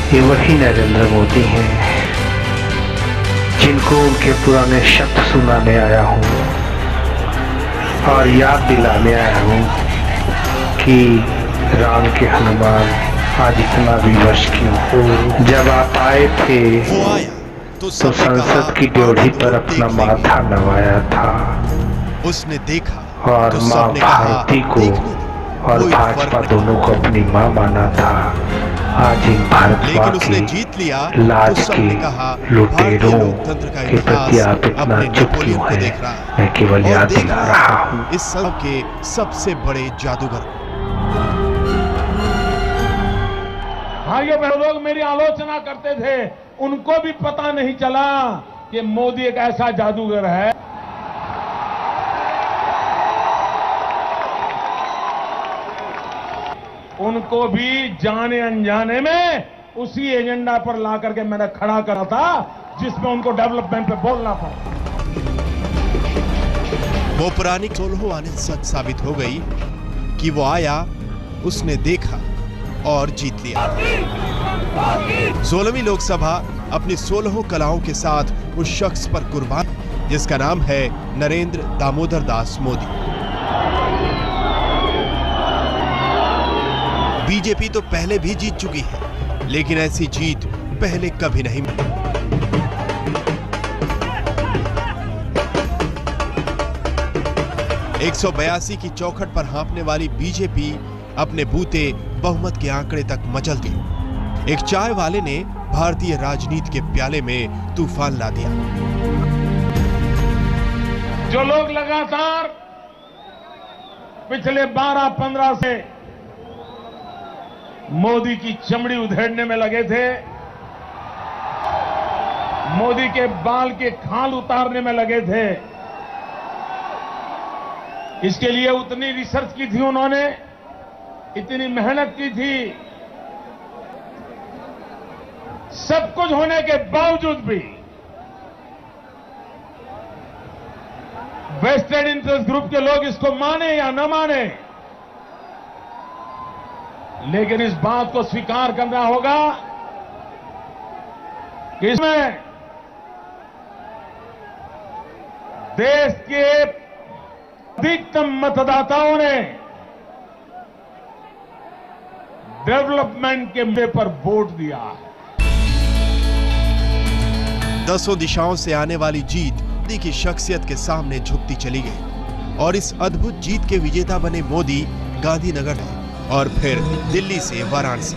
ये वही नरेंद्र मोदी हैं जिनको उनके पुराने शब्द सुनाने आया हूँ और याद दिलाने आया हूँ कि राम के हनुमान आज इतना विवश क्यों हो। जब आप आए थे तो संसद की ड्योढ़ी पर अपना माथा नवाया था। उसने देखा और माँ भारती को और भाजपा दोनों को अपनी माँ माना था। आज इन भारतवा उसने जीत लिया लाज तो के लुटेरों के प्रति आप इतना चुप क्यों हैं? मैं केवल याद दिला रहा हूँ इस सब के सबसे बड़े जादूगर। भाइयों बहनों, लोग मेरी आलोचना करते थे, उनको भी पता नहीं चला कि मोदी एक ऐसा जादूगर है। उनको भी जाने अनजाने में उसी एजेंडा पर ला करके मैंने खड़ा करा था जिसमें उनको डेवलपमेंट पे बोलना पड़ा। वो पुरानी 16 आने सच साबित हो गई कि वो आया, उसने देखा और जीत लिया। 16वीं लोकसभा अपनी 16 कलाओं के साथ उस शख्स पर कुर्बान जिसका नाम है नरेंद्र दामोदर दास मोदी। बीजेपी तो पहले भी जीत चुकी है, लेकिन ऐसी जीत पहले कभी नहीं मिली। एक 182 की चौखट पर हाँपने वाली बीजेपी अपने बूते बहुमत के आंकड़े तक मचल गई। एक चाय वाले ने भारतीय राजनीति के प्याले में तूफान ला दिया। जो लोग लगातार पिछले 12-15 से मोदी की चमड़ी उधेड़ने में लगे थे, मोदी के बाल के खाल उतारने में लगे थे, इसके लिए उतनी रिसर्च की थी उन्होंने, इतनी मेहनत की थी, सब कुछ होने के बावजूद भी वेस्टेड इंटरेस्ट ग्रुप के लोग इसको माने या न माने, लेकिन इस बात को स्वीकार करना होगा कि इसमें देश के अधिकतम मतदाताओं ने डेवलपमेंट के मुद्दे पर वोट दिया है। 10 दिशाओं से आने वाली जीत मोदी की शख्सियत के सामने झुकती चली गई और इस अद्भुत जीत के विजेता बने मोदी गांधीनगर और फिर दिल्ली से वाराणसी।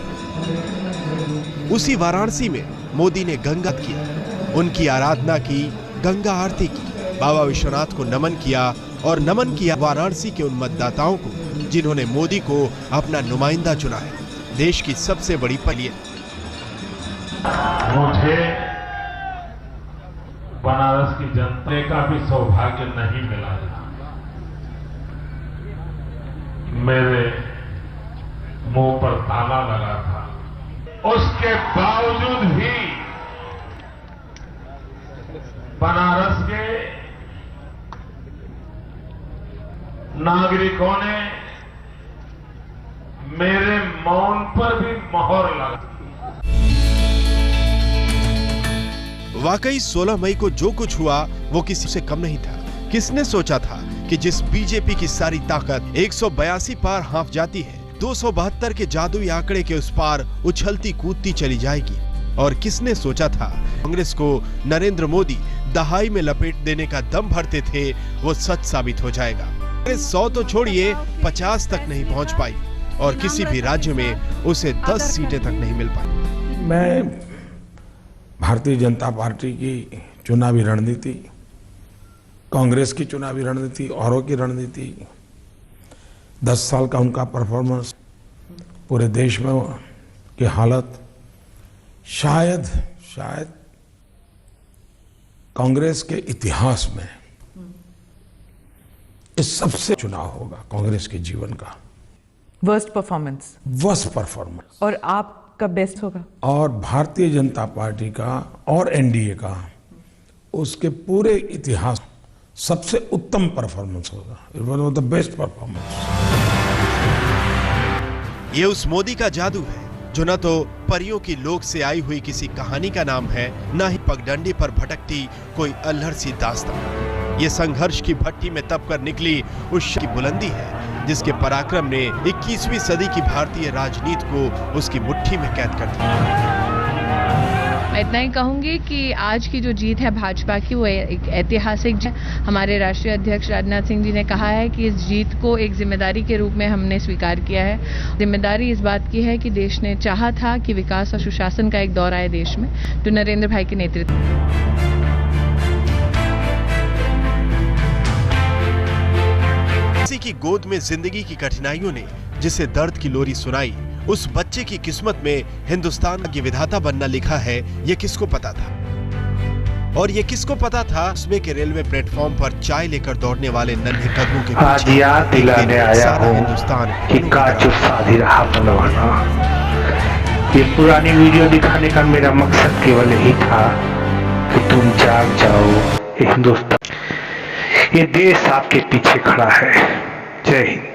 उसी वाराणसी में मोदी ने गंगा किया, उनकी आराधना की, गंगा आरती की, बाबा विश्वनाथ को नमन किया और नमन किया वाराणसी के उन मतदाताओं को जिन्होंने मोदी को अपना नुमाइंदा चुना है, देश की सबसे बड़ी पलियन। मुझे बनारस की जनता का भी सौभाग्य नहीं मिला। मेरे मुंह पर ताला लगा था, उसके बावजूद भी बनारस के नागरिकों ने मेरे मौन पर भी मोहर लगा। वाकई 16 मई को जो कुछ हुआ वो किसी से कम नहीं था। किसने सोचा था कि जिस बीजेपी की सारी ताकत 182 पार हाँफ जाती है, 272 के जादुई आंकड़े के उस पार उछलती कूदती चली जाएगी। और किसने सोचा था कांग्रेस को नरेंद्र मोदी दहाई में लपेट देने का दम भरते थे, वो सच साबित हो जाएगा। 100 तो छोड़िए 50 तक नहीं पहुंच पाई और किसी भी राज्य में उसे 10 सीटें तक नहीं मिल पाई। मैं भारतीय जनता पार्टी की चुनावी रणनीति, कांग्रेस की चुनावी रणनीति, औरों की रणनीति, 10 साल का उनका परफॉर्मेंस, पूरे देश में की हालत, शायद कांग्रेस के इतिहास में इस सबसे चुनाव होगा कांग्रेस के जीवन का। वर्स्ट परफॉर्मेंस और आपका बेस्ट होगा। और भारतीय जनता पार्टी का और एनडीए का उसके पूरे इतिहास सबसे उत्तम परफॉर्मेंस होगा। It was one of the best performance. ये उस मोदी का जादू है जो न तो परियों की लोक से आई हुई किसी कहानी का नाम है, न ही पगडंडी पर भटकती कोई अल्हड़ सी दास्तां। ये संघर्ष की भट्टी में तप कर निकली उस की बुलंदी है जिसके पराक्रम ने 21वीं सदी की भारतीय राजनीति को उसकी मुट्ठी में कैद कर दिया। मैं इतना ही कहूंगी कि आज की जो जीत है भाजपा की, वो एक ऐतिहासिक जीत। हमारे राष्ट्रीय अध्यक्ष राजनाथ सिंह जी ने कहा है कि इस जीत को एक जिम्मेदारी के रूप में हमने स्वीकार किया है। जिम्मेदारी इस बात की है कि देश ने चाहा था कि विकास और सुशासन का एक दौर आए देश में, तो नरेंद्र भाई के नेतृत्व। किसी की गोद में जिंदगी की कठिनाइयों ने जिसे दर्द की लोरी सुनाई, उस बच्चे की किस्मत में हिंदुस्तान की विधाता बनना लिखा है, ये किसको पता था? और ये किसको पता था उसमें के रेलवे प्लेटफॉर्म पर चाय लेकर दौड़ने वाले नन्हे कदमों के आज याद दिलाने आया हूँ कि काजू साधी रहा बनवाना। ये पुरानी वीडियो दिखाने का मेरा मकसद केवल यही था कि तुम जाग जाओ। ये हिंदुस्तान, ये देश आपके पीछे खड़ा है। जय हिंद।